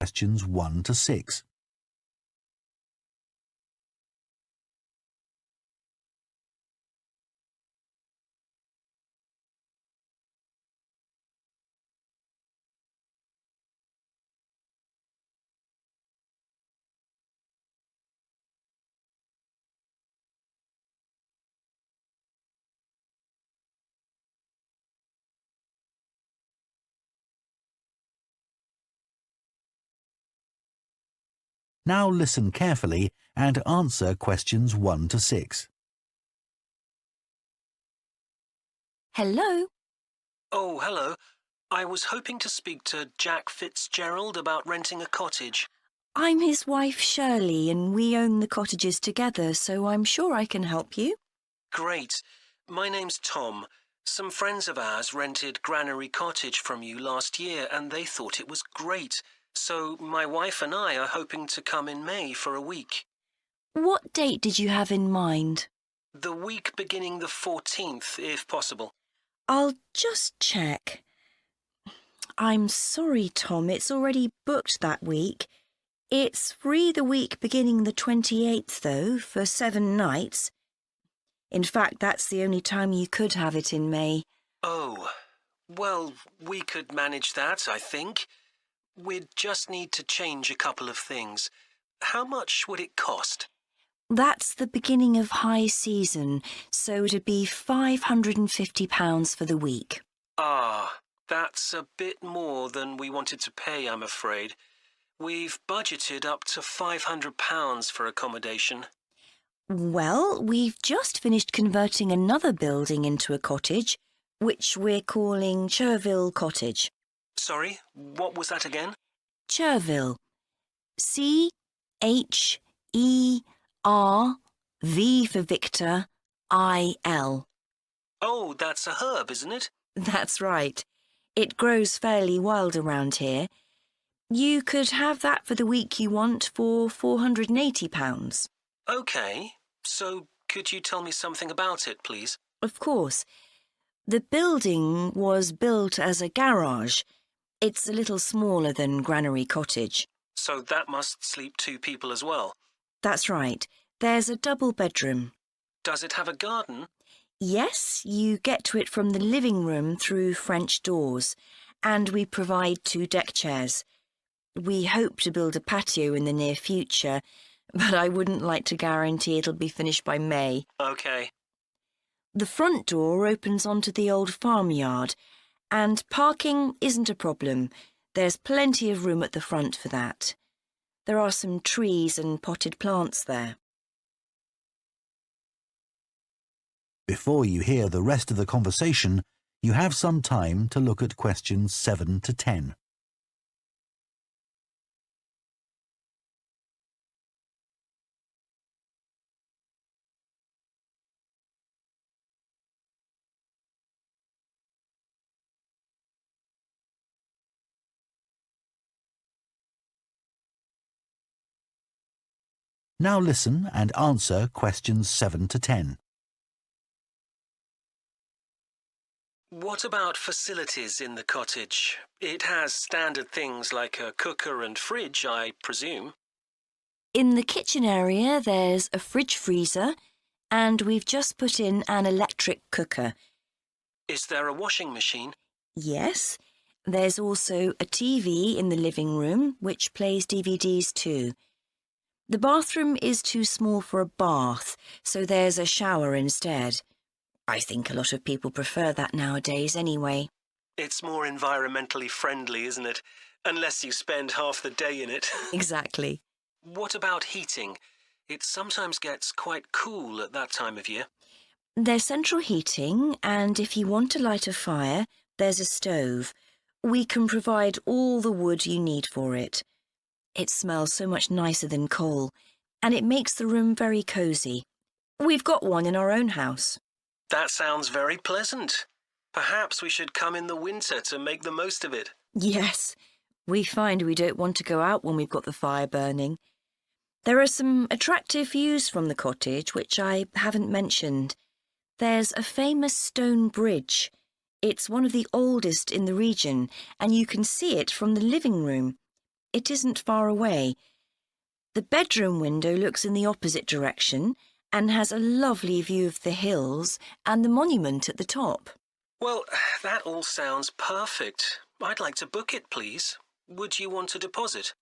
questions 1 to 6. Now listen carefully and answer questions 1 to 6. Hello? Oh, hello. I was hoping to speak to Jack Fitzgerald about renting a cottage. I'm his wife Shirley and we own the cottages together, so I'm sure I can help you. Great. My name's Tom. Some friends of ours rented Granary Cottage from you last year and they thought it was great. So my wife and I are hoping to come in May for a week. What date did you have in mind? The week beginning the 14th, if possible. I'll just check. I'm sorry, Tom, it's already booked that week. It's free the week beginning the 28th, though, for 7 nights. In fact, that's the only time you could have it in May. Oh, well, we could manage that, I think. We'd just need to change a couple of things. How much would it cost? That's the beginning of high season, so it'd be £550 for the week. Ah, that's a bit more than we wanted to pay, I'm afraid. We've budgeted up to £500 for accommodation. Well, we've just finished converting another building into a cottage, which we're calling Chervil Cottage. Sorry, what was that again? Chervil. C-H-E-R-V for Victor, I-L. Oh, that's a herb, isn't it? That's right. It grows fairly wild around here. You could have that for the week you want for £480. OK, so could you tell me something about it, please? Of course. The building was built as a garage. It's a little smaller than Granary Cottage. So that must sleep 2 people as well. That's right. There's a double bedroom. Does it have a garden? Yes, you get to it from the living room through French doors, and we provide 2 deck chairs. We hope to build a patio in the near future, but I wouldn't like to guarantee it'll be finished by May. OK. The front door opens onto the old farmyard, and parking isn't a problem. There's plenty of room at the front for that. There are some trees and potted plants there. Before you hear the rest of the conversation, you have some time to look at questions 7 to 10. Now listen and answer questions 7 to 10. What about facilities in the cottage? It has standard things like a cooker and fridge, I presume. In the kitchen area, there's a fridge freezer, and we've just put in an electric cooker. Is there a washing machine? Yes, there's also a TV in the living room, which plays DVDs too. The bathroom is too small for a bath, so there's a shower instead. I think a lot of people prefer that nowadays anyway. It's more environmentally friendly, isn't it? Unless you spend half the day in it. Exactly. What about heating? It sometimes gets quite cool at that time of year. There's central heating, and if you want to light a fire, there's a stove. We can provide all the wood you need for it. It smells so much nicer than coal, and it makes the room very cosy. We've got one in our own house. That sounds very pleasant. Perhaps we should come in the winter to make the most of it. Yes, we find we don't want to go out when we've got the fire burning. There are some attractive views from the cottage, which I haven't mentioned. There's a famous stone bridge. It's one of the oldest in the region, and you can see it from the living room. It isn't far away. The bedroom window looks in the opposite direction and has a lovely view of the hills and the monument at the top. Well, that all sounds perfect. I'd like to book it, please. Would you want a deposit?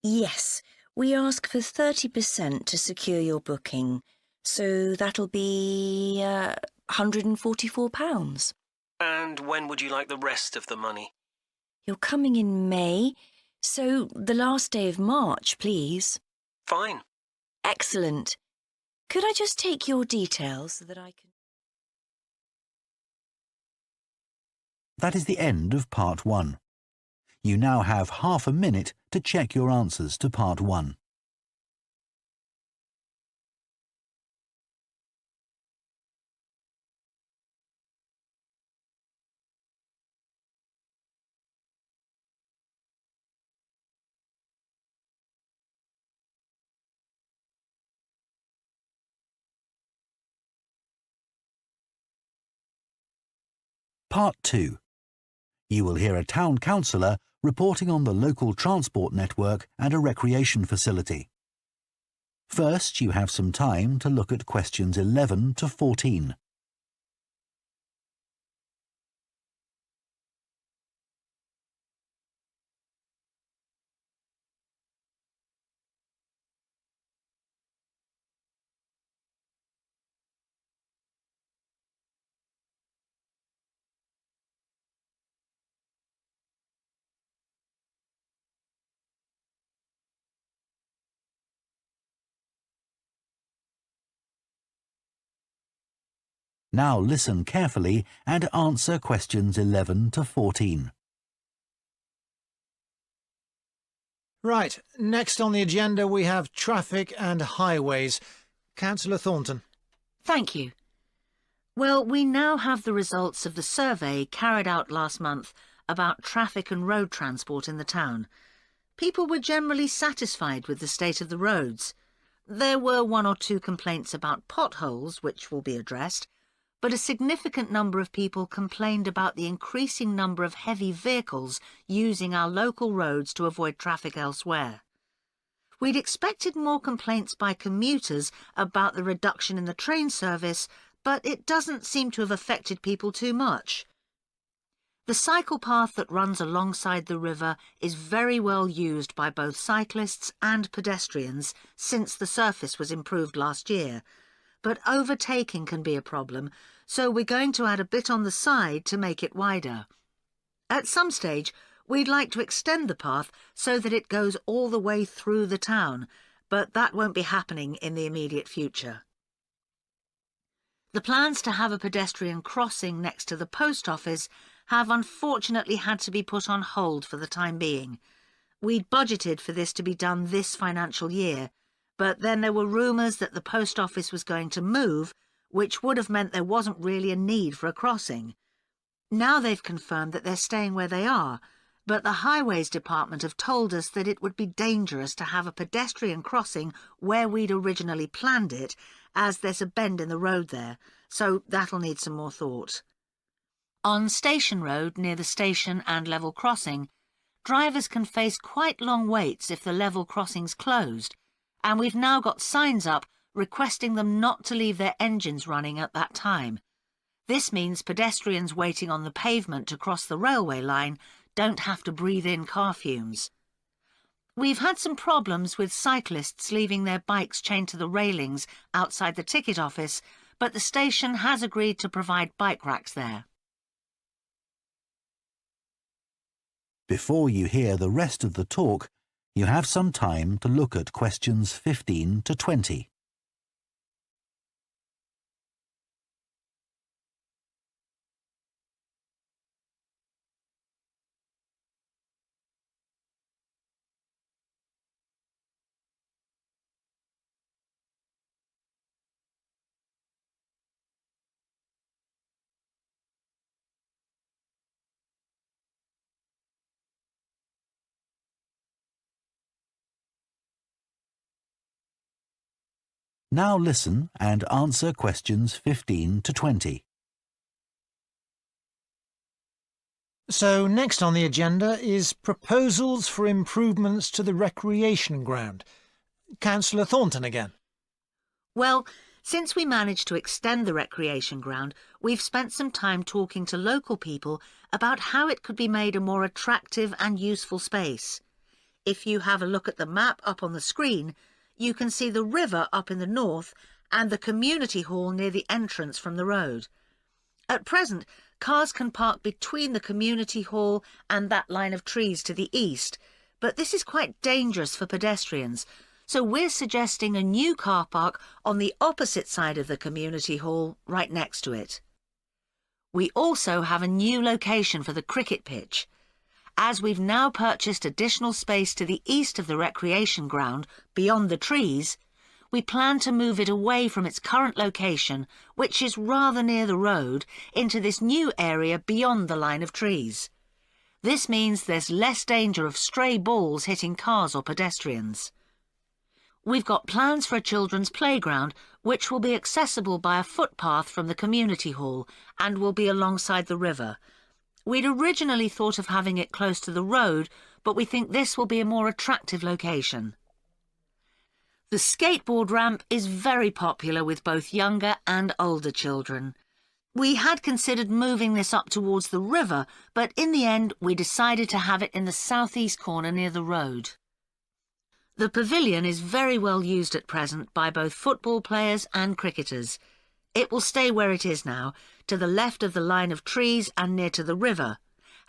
Yes, we ask for 30% to secure your booking, so that'll be £144. And when would you like the rest of the money? You're coming in May, so the last day of March, please. Fine. Excellent. Could I just take your details so that I can... That is the end of Part 1. You now have half a minute to check your answers to Part 1. Part 2. You will hear a town councillor reporting on the local transport network and a recreation facility. First, you have some time to look at questions 11 to 14. Now listen carefully and answer questions 11 to 14. Right, next on the agenda we have traffic and highways. Councillor Thornton. Thank you. Well, we now have the results of the survey carried out last month about traffic and road transport in the town. People were generally satisfied with the state of the roads. There were 1 or 2 complaints about potholes, which will be addressed, but a significant number of people complained about the increasing number of heavy vehicles using our local roads to avoid traffic elsewhere. We'd expected more complaints by commuters about the reduction in the train service, but it doesn't seem to have affected people too much. The cycle path that runs alongside the river is very well used by both cyclists and pedestrians since the surface was improved last year, but overtaking can be a problem, so we're going to add a bit on the side to make it wider. At some stage, we'd like to extend the path so that it goes all the way through the town, but that won't be happening in the immediate future. The plans to have a pedestrian crossing next to the post office have unfortunately had to be put on hold for the time being. We'd budgeted for this to be done this financial year, but then there were rumours that the post office was going to move, which would have meant there wasn't really a need for a crossing. Now they've confirmed that they're staying where they are, but the Highways Department have told us that it would be dangerous to have a pedestrian crossing where we'd originally planned it, as there's a bend in the road there, so that'll need some more thought. On Station Road, near the station and level crossing, drivers can face quite long waits if the level crossing's closed, and we've now got signs up requesting them not to leave their engines running at that time. This means pedestrians waiting on the pavement to cross the railway line don't have to breathe in car fumes. We've had some problems with cyclists leaving their bikes chained to the railings outside the ticket office, but the station has agreed to provide bike racks there. Before you hear the rest of the talk, you have some time to look at questions 15 to 20. Now listen and answer questions 15 to 20. So next on the agenda is proposals for improvements to the recreation ground. Councillor Thornton again. Well, since we managed to extend the recreation ground, we've spent some time talking to local people about how it could be made a more attractive and useful space. If you have a look at the map up on the screen, you can see the river up in the north and the community hall near the entrance from the road. At present, cars can park between the community hall and that line of trees to the east, but this is quite dangerous for pedestrians, so we're suggesting a new car park on the opposite side of the community hall, right next to it. We also have a new location for the cricket pitch. As we've now purchased additional space to the east of the recreation ground, beyond the trees, we plan to move it away from its current location, which is rather near the road, into this new area beyond the line of trees. This means there's less danger of stray balls hitting cars or pedestrians. We've got plans for a children's playground, which will be accessible by a footpath from the community hall and will be alongside the river. We'd originally thought of having it close to the road, but we think this will be a more attractive location. The skateboard ramp is very popular with both younger and older children. We had considered moving this up towards the river, but in the end we decided to have it in the southeast corner near the road. The pavilion is very well used at present by both football players and cricketers. It will stay where it is now, to the left of the line of trees and near to the river,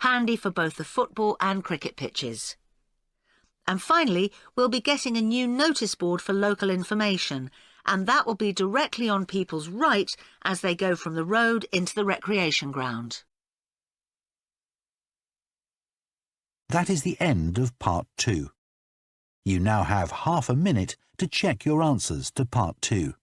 handy for both the football and cricket pitches. And finally, we'll be getting a new notice board for local information, and that will be directly on people's right as they go from the road into the recreation ground. That is the end of Part 2. You now have half a minute to check your answers to Part 2.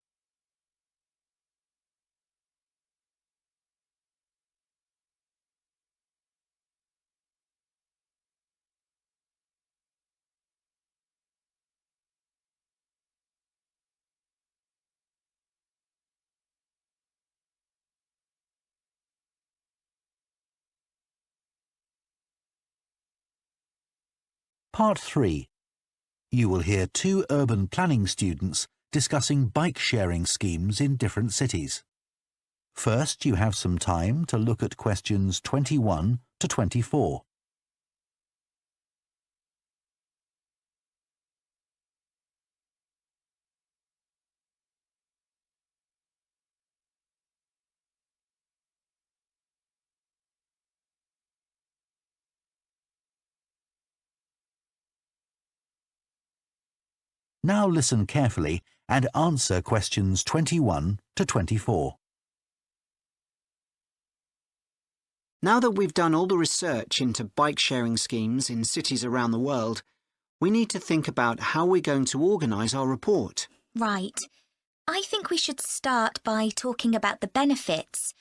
Part 3. You will hear two urban planning students discussing bike-sharing schemes in different cities. First, you have some time to look at questions 21 to 24. Now listen carefully and answer questions 21 to 24. Now that we've done all the research into bike-sharing schemes in cities around the world, we need to think about how we're going to organise our report. Right. I think we should start by talking about the benefits.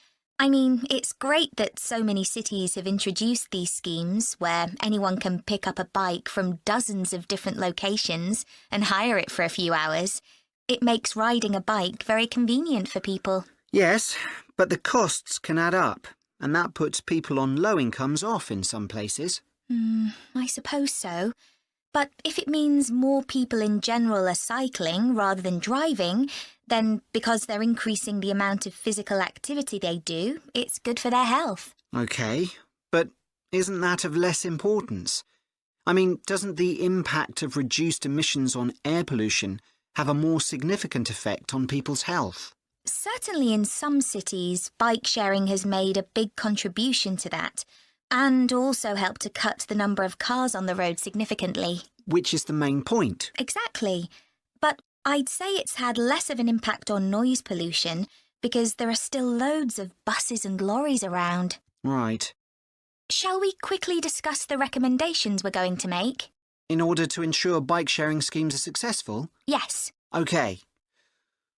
I mean, it's great that so many cities have introduced these schemes where anyone can pick up a bike from dozens of different locations and hire it for a few hours. It makes riding a bike very convenient for people. Yes, but the costs can add up, and that puts people on low incomes off in some places. I suppose so. But if it means more people in general are cycling rather than driving, then because they're increasing the amount of physical activity they do, it's good for their health. OK, but isn't that of less importance? I mean, doesn't the impact of reduced emissions on air pollution have a more significant effect on people's health? Certainly in some cities, bike sharing has made a big contribution to that, and also helped to cut the number of cars on the road significantly. Which is the main point. Exactly. But I'd say it's had less of an impact on noise pollution because there are still loads of buses and lorries around. Right. Shall we quickly discuss the recommendations we're going to make? In order to ensure bike-sharing schemes are successful? Yes. OK.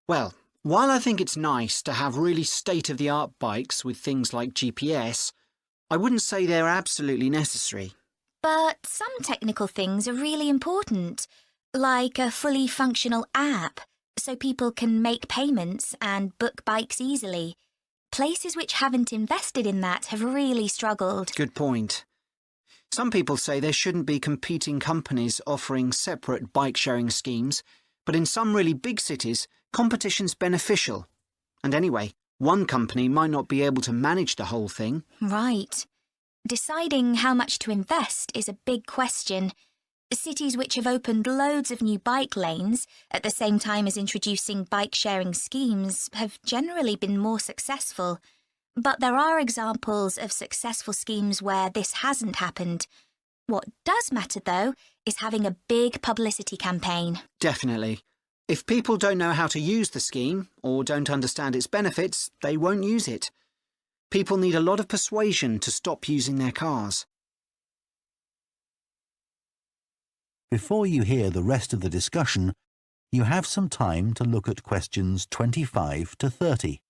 Well, while I think it's nice to have really state-of-the-art bikes with things like GPS, I wouldn't say they're absolutely necessary. But some technical things are really important, like a fully functional app, so people can make payments and book bikes easily. Places which haven't invested in that have really struggled. Good point. Some people say there shouldn't be competing companies offering separate bike-sharing schemes, but in some really big cities, competition's beneficial. And anyway, one company might not be able to manage the whole thing. Right. Deciding how much to invest is a big question. Cities which have opened loads of new bike lanes at the same time as introducing bike-sharing schemes have generally been more successful. But there are examples of successful schemes where this hasn't happened. What does matter, though, is having a big publicity campaign. Definitely. If people don't know how to use the scheme or don't understand its benefits, they won't use it. People need a lot of persuasion to stop using their cars. Before you hear the rest of the discussion, you have some time to look at questions 25 to 30.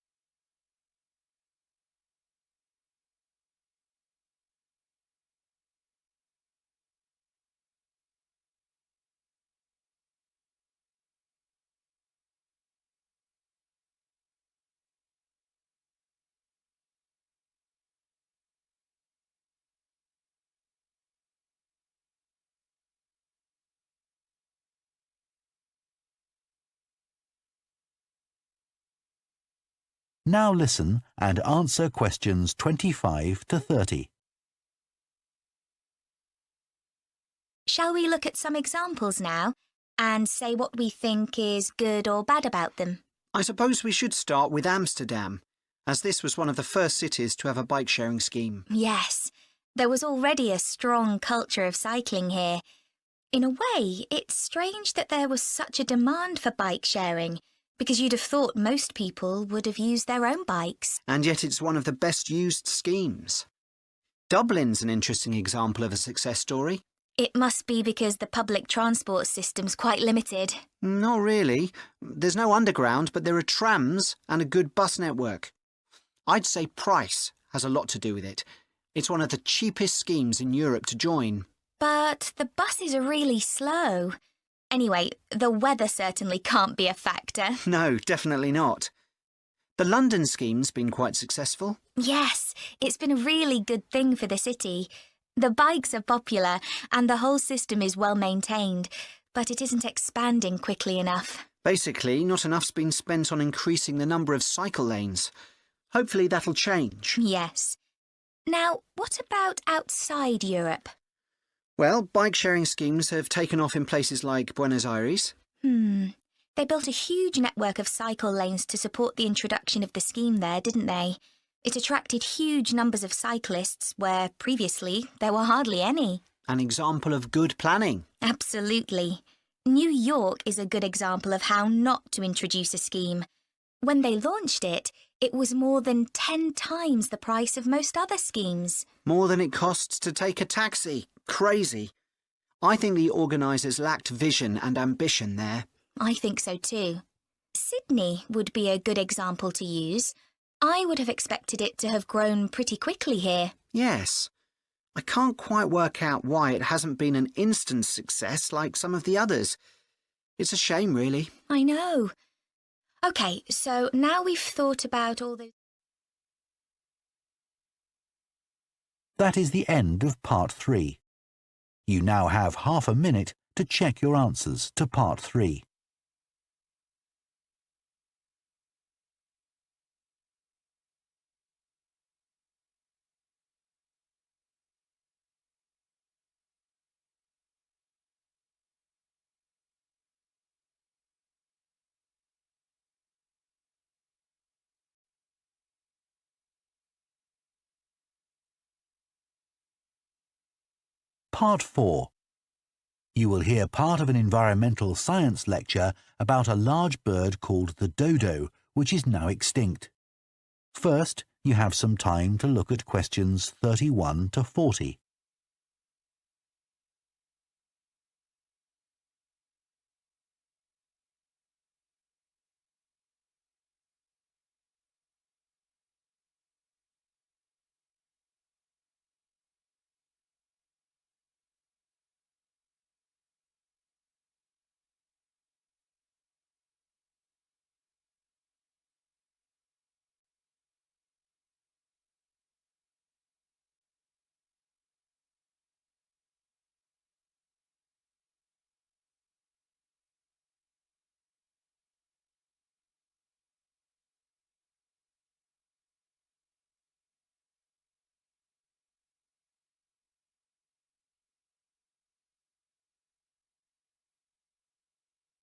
Now listen and answer questions 25 to 30. Shall we look at some examples now and say what we think is good or bad about them? I suppose we should start with Amsterdam, as this was one of the first cities to have a bike-sharing scheme. Yes, there was already a strong culture of cycling here. In a way, it's strange that there was such a demand for bike sharing, because you'd have thought most people would have used their own bikes. And yet it's one of the best used schemes. Dublin's an interesting example of a success story. It must be because the public transport system's quite limited. Not really. There's no underground, but there are trams and a good bus network. I'd say price has a lot to do with it. It's one of the cheapest schemes in Europe to join. But the buses are really slow. Anyway, the weather certainly can't be a factor. No, definitely not. The London scheme's been quite successful. Yes, it's been a really good thing for the city. The bikes are popular and the whole system is well maintained, but it isn't expanding quickly enough. Basically, not enough's been spent on increasing the number of cycle lanes. Hopefully that'll change. Yes. Now, what about outside Europe? Well, bike-sharing schemes have taken off in places like Buenos Aires. They built a huge network of cycle lanes to support the introduction of the scheme there, didn't they? It attracted huge numbers of cyclists where previously there were hardly any. An example of good planning. Absolutely. New York is a good example of how not to introduce a scheme. When they launched it, it was more than 10 times the price of most other schemes. More than it costs to take a taxi. Crazy. I think the organisers lacked vision and ambition there. I think so too. Sydney would be a good example to use. I would have expected it to have grown pretty quickly here. Yes. I can't quite work out why it hasn't been an instant success like some of the others. It's a shame, really. I know. OK, so now we've thought about all the... That is the end of part 3. You now have half a minute to check your answers to part 3. Part 4. You will hear part of an environmental science lecture about a large bird called the dodo, which is now extinct. First, you have some time to look at questions 31 to 40.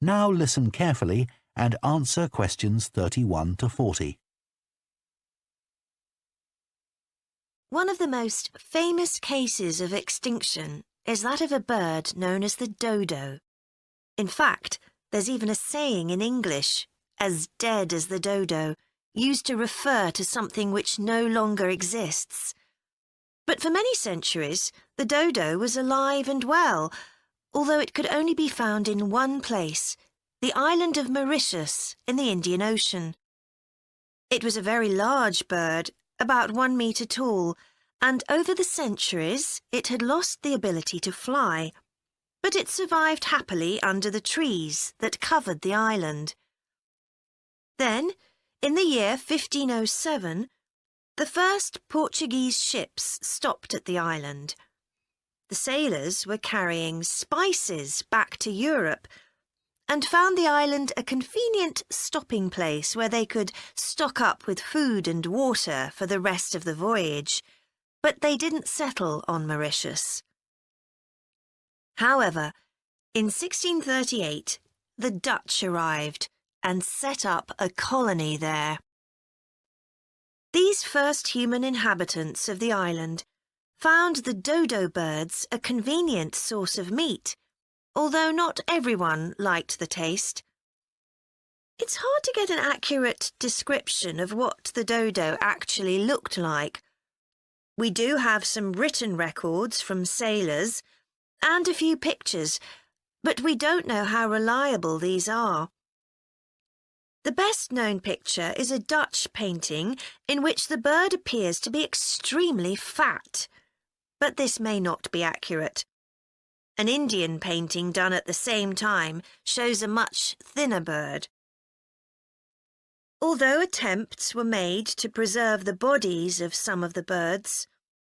Now listen carefully and answer questions 31 to 40. One of the most famous cases of extinction is that of a bird known as the dodo. In fact, there's even a saying in English, as dead as the dodo, used to refer to something which no longer exists. But for many centuries, the dodo was alive and well, although it could only be found in one place, the island of Mauritius in the Indian Ocean. It was a very large bird, about 1 metre tall, and over the centuries it had lost the ability to fly, but it survived happily under the trees that covered the island. Then, in the year 1507, the first Portuguese ships stopped at the island. The sailors were carrying spices back to Europe and found the island a convenient stopping place where they could stock up with food and water for the rest of the voyage, but they didn't settle on Mauritius. However, in 1638, the Dutch arrived and set up a colony there. These first human inhabitants of the island found the dodo birds a convenient source of meat, although not everyone liked the taste. It's hard to get an accurate description of what the dodo actually looked like. We do have some written records from sailors and a few pictures, but we don't know how reliable these are. The best-known picture is a Dutch painting in which the bird appears to be extremely fat, but this may not be accurate. An Indian painting done at the same time shows a much thinner bird. Although attempts were made to preserve the bodies of some of the birds,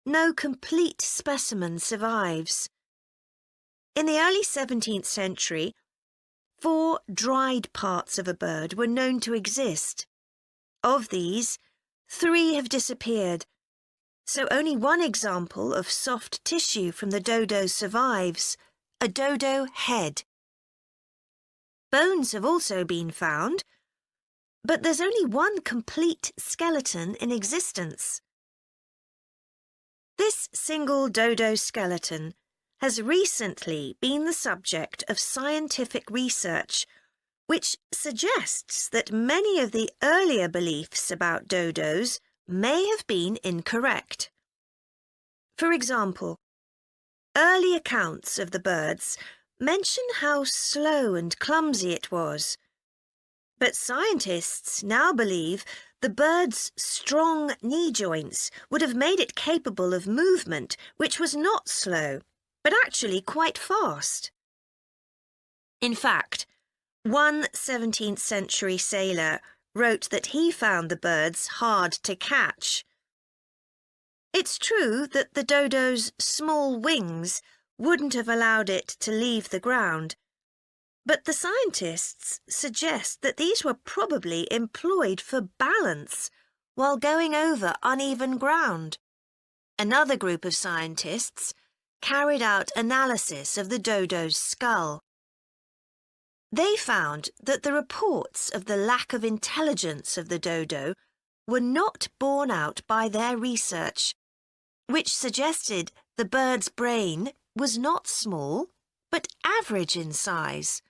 no complete specimen survives. In the early 17th century, 4 dried parts of a bird were known to exist. Of these, 3 have disappeared, so only one example of soft tissue from the dodo survives, a dodo head. Bones have also been found, but there's only one complete skeleton in existence. This single dodo skeleton has recently been the subject of scientific research, which suggests that many of the earlier beliefs about dodos may have been incorrect. For example, early accounts of the birds mention how slow and clumsy it was, but scientists now believe the bird's strong knee joints would have made it capable of movement which was not slow, but actually quite fast. In fact, one 17th century sailor wrote that he found the birds hard to catch. It's true that the dodo's small wings wouldn't have allowed it to leave the ground, but the scientists suggest that these were probably employed for balance while going over uneven ground. Another group of scientists carried out analysis of the dodo's skull. They found that the reports of the lack of intelligence of the dodo were not borne out by their research, which suggested the bird's brain was not small, but average in size.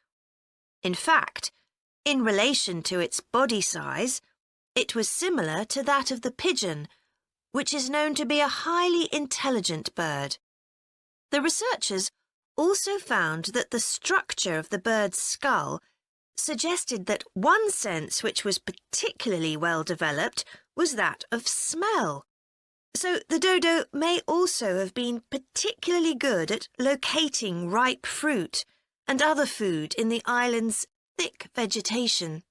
In fact, in relation to its body size, it was similar to that of the pigeon, which is known to be a highly intelligent bird. The researchers also found that the structure of the bird's skull suggested that one sense which was particularly well developed was that of smell. So the dodo may also have been particularly good at locating ripe fruit and other food in the island's thick vegetation.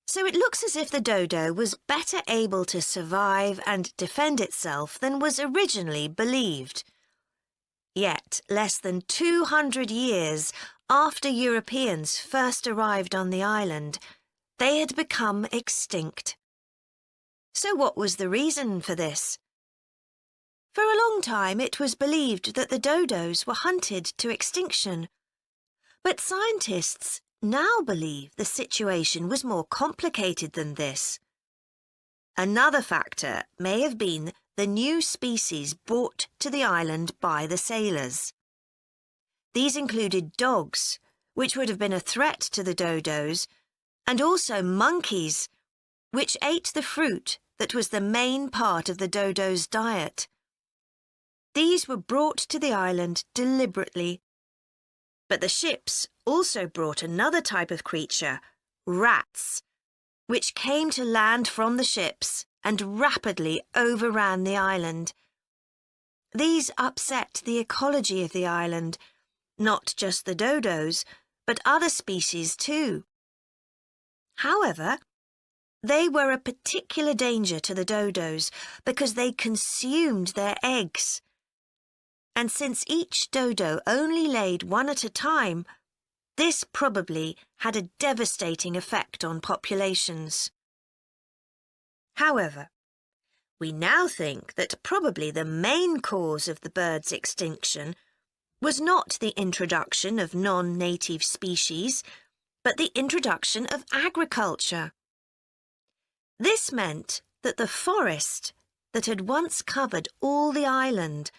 So it looks as if the dodo was better able to survive and defend itself than was originally believed. Yet, less than 200 years after Europeans first arrived on the island, they had become extinct. So what was the reason for this? For a long time it was believed that the dodos were hunted to extinction. But scientists now believe the situation was more complicated than this. Another factor may have been the new species brought to the island by the sailors. These included dogs, which would have been a threat to the dodos, and also monkeys, which ate the fruit that was the main part of the dodos' diet. These were brought to the island deliberately. But the ships also brought another type of creature, rats, which came to land from the ships and rapidly overran the island. These upset the ecology of the island, not just the dodos, but other species too. However, they were a particular danger to the dodos because they consumed their eggs. And since each dodo only laid one at a time, this probably had a devastating effect on populations. However, we now think that probably the main cause of the bird's extinction was not the introduction of non-native species, but the introduction of agriculture. This meant that the forest that had once covered all the island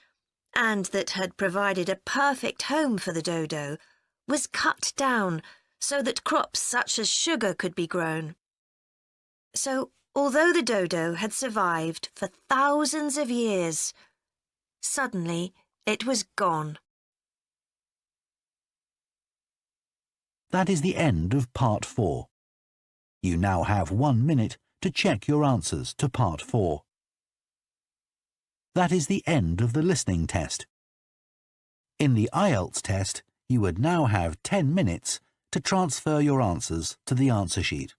and that had provided a perfect home for the dodo was cut down so that crops such as sugar could be grown. So, although the dodo had survived for thousands of years, suddenly it was gone. That is the end of Part 4. You now have 1 minute to check your answers to Part 4. That is the end of the listening test. In the IELTS test, you would now have 10 minutes to transfer your answers to the answer sheet.